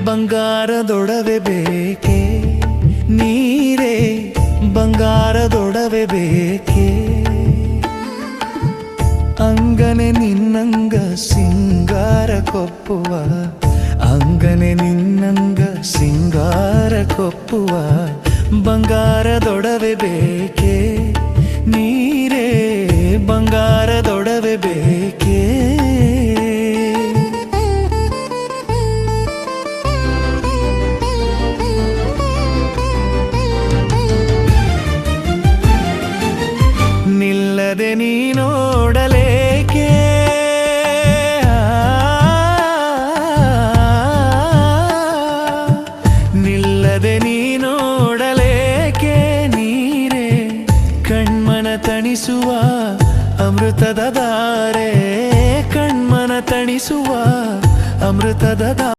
ಬಂಗಾರದೊಡವೆ ಬೇಕೆ ನೀರೇ ಬಂಗಾರದೊಡವೆ ಬೇಕೆ ಅಂಗನೆ ನಿನ್ನಂಗ ಸಿಂಗಾರ ಕೊಪ್ಪುವ ಅಂಗನೆ ನಿನ್ನಂಗ ಸಿಂಗಾರ ಕೊಪ್ಪುವ ಬಂಗಾರದೊಡವೆ ಬೇಕೆ ನೀರೇ ಬಂಗಾರದೊಡವೆ ಬೇಕೆ ನಿಲ್ಲದೆ ನೀ ನೋಡಲೇಕೆ ನಿಲ್ಲದೆ ನೀ ನೋಡಲೇಕೆ ನೀರೇ ಕಣ್ಮನ ತಣಿಸುವ ಅಮೃತದ ಧಾರೆ ಕಣ್ಮನ ತಣಿಸುವ ಅಮೃತದ